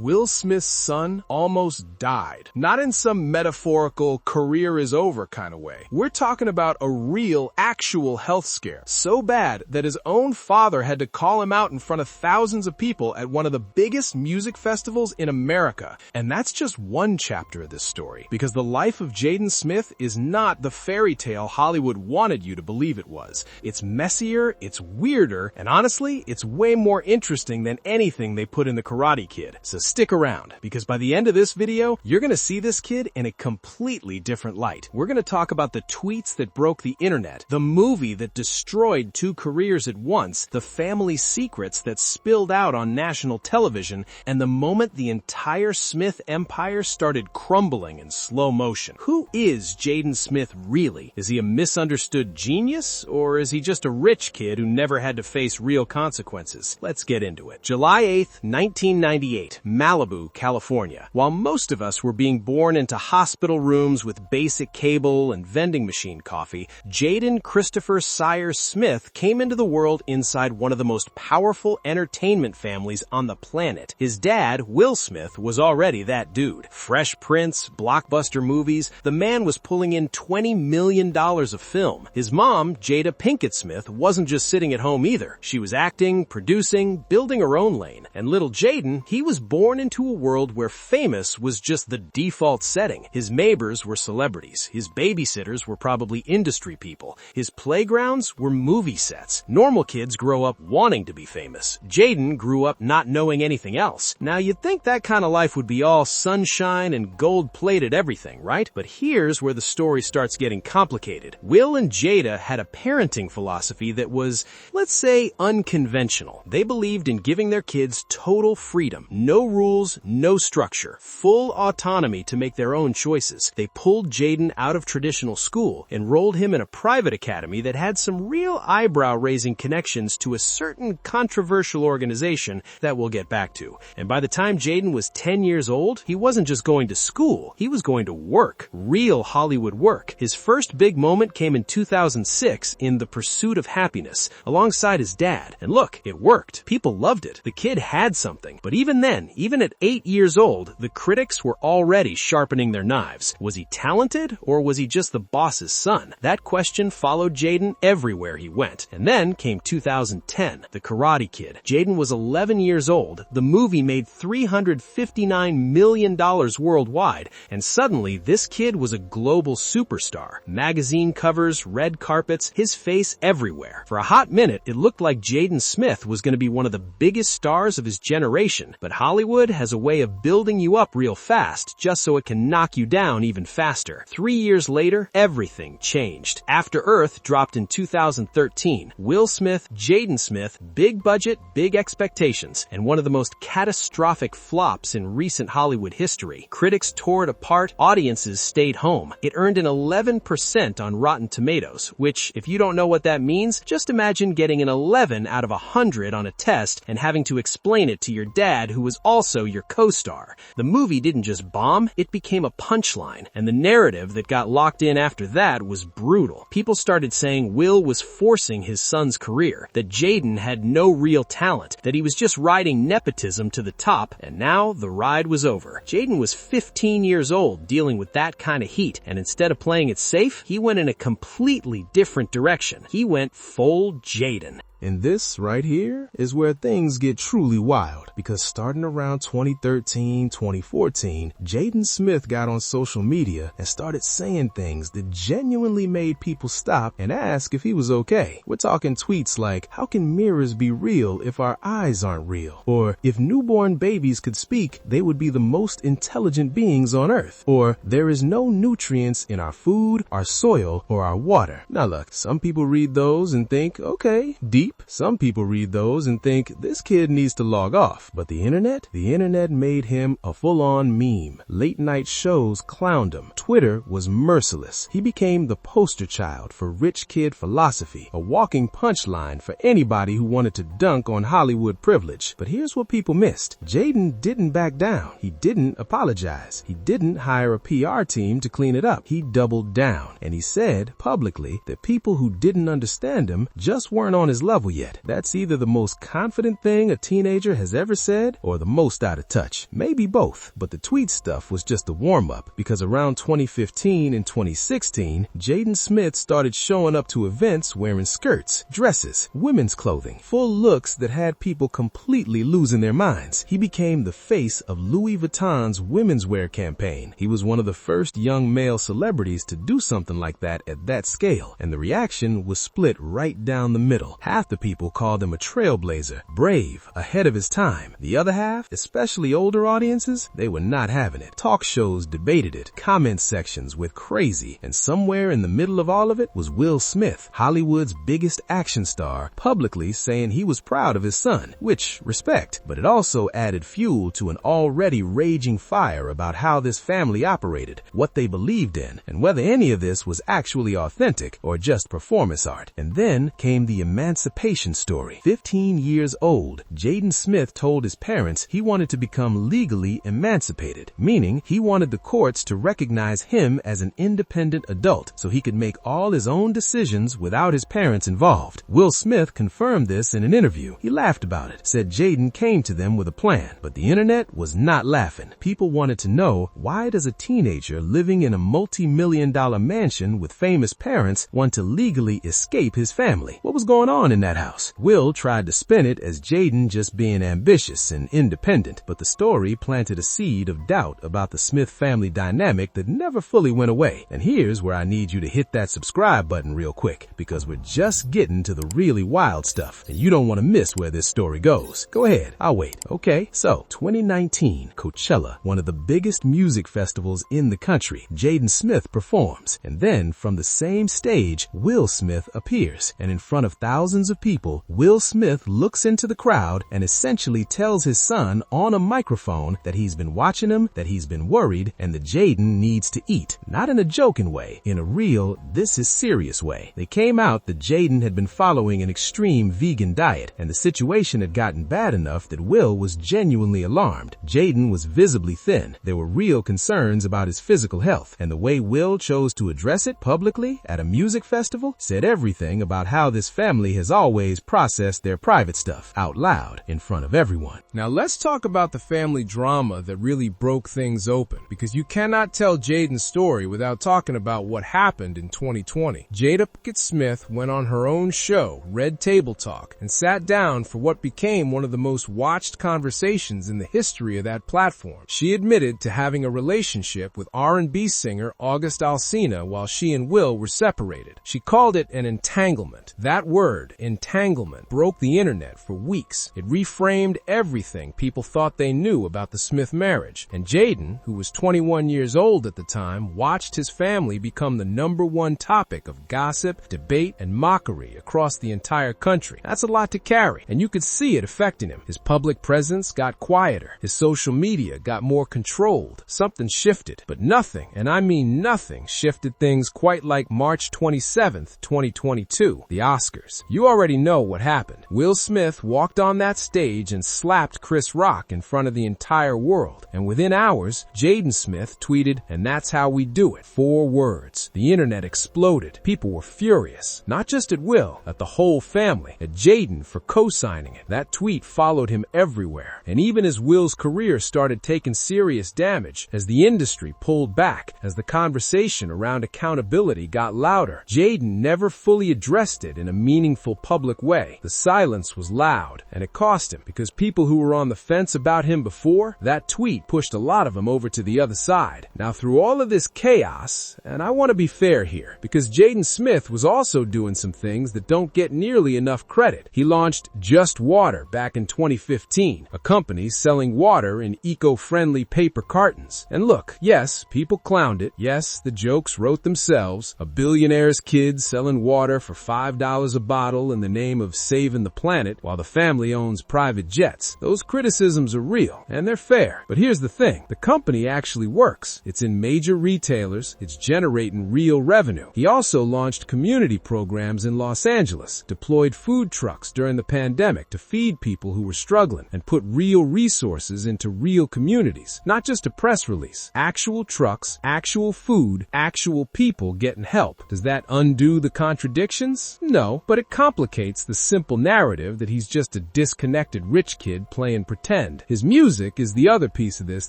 Will Smith's son almost died. Not in some metaphorical career is over kind of way. We're talking about a real, actual health scare. So bad that his own father had to call him out in front of thousands of people at one of the biggest music festivals in America. And that's just one chapter of this story, because the life of Jaden Smith is not the fairy tale Hollywood wanted you to believe it was. It's messier, it's weirder, and honestly, it's way more interesting than anything they put in The Karate Kid. So stick around, because by the end of this video, you're gonna see this kid in a completely different light. We're gonna talk about the tweets that broke the internet, the movie that destroyed two careers at once, the family secrets that spilled out on national television, and the moment the entire Smith empire started crumbling in slow motion. Who is Jaden Smith really? Is he a misunderstood genius, or is he just a rich kid who never had to face real consequences? Let's get into it. July 8th, 1998, Malibu, California. While most of us were being born into hospital rooms with basic cable and vending machine coffee, Jaden Christopher Sire Smith came into the world inside one of the most powerful entertainment families on the planet. His dad, Will Smith, was already that dude. Fresh Prince, blockbuster movies, the man was pulling in $20 million of film. His mom, Jada Pinkett Smith, wasn't just sitting at home either. She was acting, producing, building her own lane. And little Jaden, he was born into a world where famous was just the default setting. His neighbors were celebrities. His babysitters were probably industry people. His playgrounds were movie sets. Normal kids grow up wanting to be famous. Jaden grew up not knowing anything else. Now you'd think that kind of life would be all sunshine and gold-plated everything, right? But here's where the story starts getting complicated. Will and Jada had a parenting philosophy that was, let's say, unconventional. They believed in giving their kids total freedom. No rules, no structure. Full autonomy to make their own choices. They pulled Jaden out of traditional school, enrolled him in a private academy that had some real eyebrow-raising connections to a certain controversial organization that we'll get back to. And by the time Jaden was 10 years old, he wasn't just going to school, he was going to work. Real Hollywood work. His first big moment came in 2006 in The Pursuit of Happiness, alongside his dad. And look, it worked. People loved it. The kid had something. But even then, even at 8 years old, the critics were already sharpening their knives. Was he talented, or was he just the boss's son? That question followed Jaden everywhere he went. And then came 2010, The Karate Kid. Jaden was 11 years old. The movie made $359 million worldwide, and suddenly this kid was a global superstar. Magazine covers, red carpets, his face everywhere. For a hot minute, it looked like Jaden Smith was going to be one of the biggest stars of his generation, but Hollywood has a way of building you up real fast just so it can knock you down even faster. 3 years later, everything changed. After Earth dropped in 2013. Will Smith, Jaden Smith, big budget, big expectations, and one of the most catastrophic flops in recent Hollywood history. Critics tore it apart, audiences stayed home. It earned an 11% on Rotten Tomatoes, which, if you don't know what that means, just imagine getting an 11 out of 100 on a test and having to explain it to your dad, who was also your co-star. The movie didn't just bomb, it became a punchline, and the narrative that got locked in after that was brutal. People started saying Will was forcing his son's career, that Jaden had no real talent, that he was just riding nepotism to the top, and now the ride was over. Jaden was 15 years old dealing with that kind of heat, and instead of playing it safe, he went in a completely different direction. He went full Jaden. And this right here is where things get truly wild, because starting around 2013, 2014, Jaden Smith got on social media and started saying things that genuinely made people stop and ask if he was okay. We're talking tweets like, "How can mirrors be real if our eyes aren't real?" Or, "If newborn babies could speak, they would be the most intelligent beings on earth." Or, "There is no nutrients in our food, our soil, or our water." Now look, some people read those and think, okay, deep. Some people read those and think this kid needs to log off. But the internet made him a full-on meme. Late night shows clowned him. Twitter was merciless. He became the poster child for rich kid philosophy, a walking punchline for anybody who wanted to dunk on Hollywood privilege. But here's what people missed. Jaden didn't back down. He didn't apologize. He didn't hire a PR team to clean it up. He doubled down, and he said publicly that people who didn't understand him just weren't on his level. level yet. That's either the most confident thing a teenager has ever said or the most out of touch. Maybe both, but the tweet stuff was just a warm-up, because around 2015 and 2016, Jaden Smith started showing up to events wearing skirts, dresses, women's clothing, full looks that had people completely losing their minds. He became the face of Louis Vuitton's women's wear campaign. He was one of the first young male celebrities to do something like that at that scale, and the reaction was split right down the middle. Half the people called him a trailblazer, brave, ahead of his time. The other half, especially older audiences, they were not having it. Talk shows debated it, comment sections went crazy, and somewhere in the middle of all of it was Will Smith, Hollywood's biggest action star, publicly saying he was proud of his son, which, respect, but it also added fuel to an already raging fire about how this family operated, what they believed in, and whether any of this was actually authentic or just performance art. And then came the emancipation story. 15 years old, Jaden Smith told his parents he wanted to become legally emancipated, meaning he wanted the courts to recognize him as an independent adult so he could make all his own decisions without his parents involved. Will Smith confirmed this in an interview. He laughed about it, said Jaden came to them with a plan, but the internet was not laughing. People wanted to know, why does a teenager living in a multi-million-dollar mansion with famous parents want to legally escape his family? What was going on in that house? Will tried to spin it as Jaden just being ambitious and independent, but the story planted a seed of doubt about the Smith family dynamic that never fully went away. And here's where I need you to hit that subscribe button real quick, because we're just getting to the really wild stuff, and you don't want to miss where this story goes. Go ahead, I'll wait. Okay, so 2019, Coachella, one of the biggest music festivals in the country. Jaden Smith performs, and then from the same stage, Will Smith appears, and in front of thousands of people, Will Smith looks into the crowd and essentially tells his son on a microphone that he's been watching him, that he's been worried, and that Jaden needs to eat. Not in a joking way, in a real, this is serious way. They came out that Jaden had been following an extreme vegan diet, and the situation had gotten bad enough that Will was genuinely alarmed. Jaden was visibly thin. There were real concerns about his physical health, and the way Will chose to address it publicly at a music festival said everything about how this family has always processed their private stuff out loud in front of everyone. Now let's talk about the family drama that really broke things open, because you cannot tell Jaden's story without talking about what happened in 2020. Jada Pinkett Smith went on her own show, Red Table Talk, and sat down for what became one of the most watched conversations in the history of that platform. She admitted to having a relationship with R&B singer August Alsina while she and Will were separated. She called it an entanglement. That word, entanglement, broke the internet for weeks. It reframed everything people thought they knew about the Smith marriage. And Jaden, who was 21 years old at the time, watched his family become the #1 topic of gossip, debate, and mockery across the entire country. That's a lot to carry, and you could see it affecting him. His public presence got quieter. His social media got more controlled. Something shifted, but nothing, and I mean nothing, shifted things quite like March 27th, 2022, the Oscars. You already know what happened. Will Smith walked on that stage and slapped Chris Rock in front of the entire world, and within hours, Jaden Smith tweeted, "And that's how we do it." 4 words. The internet exploded. People were furious, not just at Will, at the whole family, at Jaden for co-signing it. That tweet followed him everywhere, and even as Will's career started taking serious damage, as the industry pulled back, as the conversation around accountability got louder, Jaden never fully addressed it in a meaningful public way. The silence was loud, and it cost him, because people who were on the fence about him before, that tweet pushed a lot of them over to the other side. Now through all of this chaos, and I want to be fair here, because Jaden Smith was also doing some things that don't get nearly enough credit. He launched Just Water back in 2015, a company selling water in eco-friendly paper cartons. And look, yes, people clowned it. Yes, the jokes wrote themselves. A billionaire's kid selling water for $5 a bottle in the name of saving the planet while the family owns private jets. Those criticisms are real, and they're fair. But here's the thing. The company actually works. It's in major retailers. It's generating real revenue. He also launched community programs in Los Angeles, deployed food trucks during the pandemic to feed people who were struggling, and put real resources into real communities. Not just a press release. Actual trucks, actual food, actual people getting help. Does that undo the contradictions? No, but it complicates complicates the simple narrative that he's just a disconnected rich kid playing pretend. His music is the other piece of this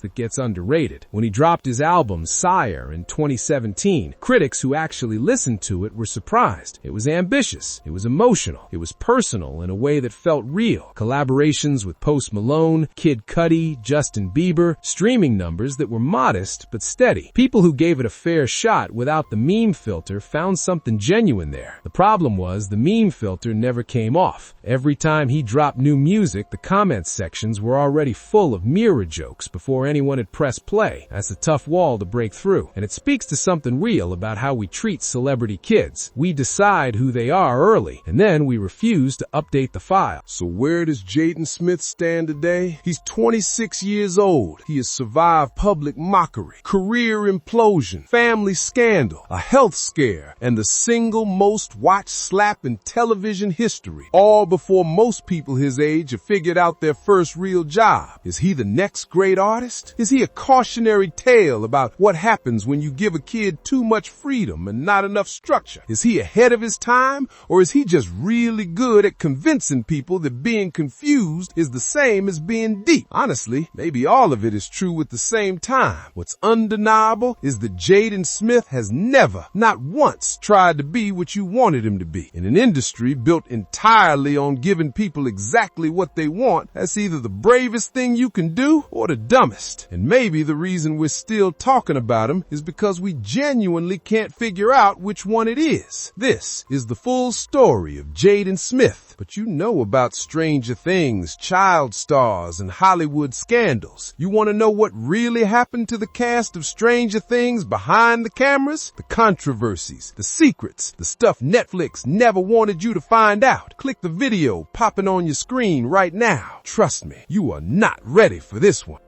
that gets underrated. When he dropped his album Sire in 2017, critics who actually listened to it were surprised. It was ambitious, it was emotional, it was personal in a way that felt real. Collaborations with Post Malone, Kid Cudi, Justin Bieber, streaming numbers that were modest but steady. People who gave it a fair shot without the meme filter found something genuine there. The problem was the meme filter never came off. Every time he dropped new music, the comments sections were already full of mirror jokes before anyone had pressed play. That's a tough wall to break through, and it speaks to something real about how we treat celebrity kids. We decide who they are early, and then we refuse to update the file. So where does Jaden Smith stand today? He's 26 years old. He has survived public mockery, career implosion, family scandal, a health scare, and the single most watched slap in television history, all before most people his age have figured out their first real job. Is he the next great artist? Is he a cautionary tale about what happens when you give a kid too much freedom and not enough structure? Is he ahead of his time, or is he just really good at convincing people that being confused is the same as being deep? Honestly, maybe all of it is true at the same time. What's undeniable is that Jaden Smith has never, not once, tried to be what you wanted him to be. In an industry built entirely on giving people exactly what they want, that's either the bravest thing you can do or the dumbest. And maybe the reason we're still talking about him is because we genuinely can't figure out which one it is. This is the full story of Jaden Smith. But you know about Stranger Things, child stars, and Hollywood scandals. You want to know what really happened to the cast of Stranger Things behind the cameras? The controversies, the secrets, the stuff Netflix never wanted you to find out. Click the video popping on your screen right now. Trust me, you are not ready for this one.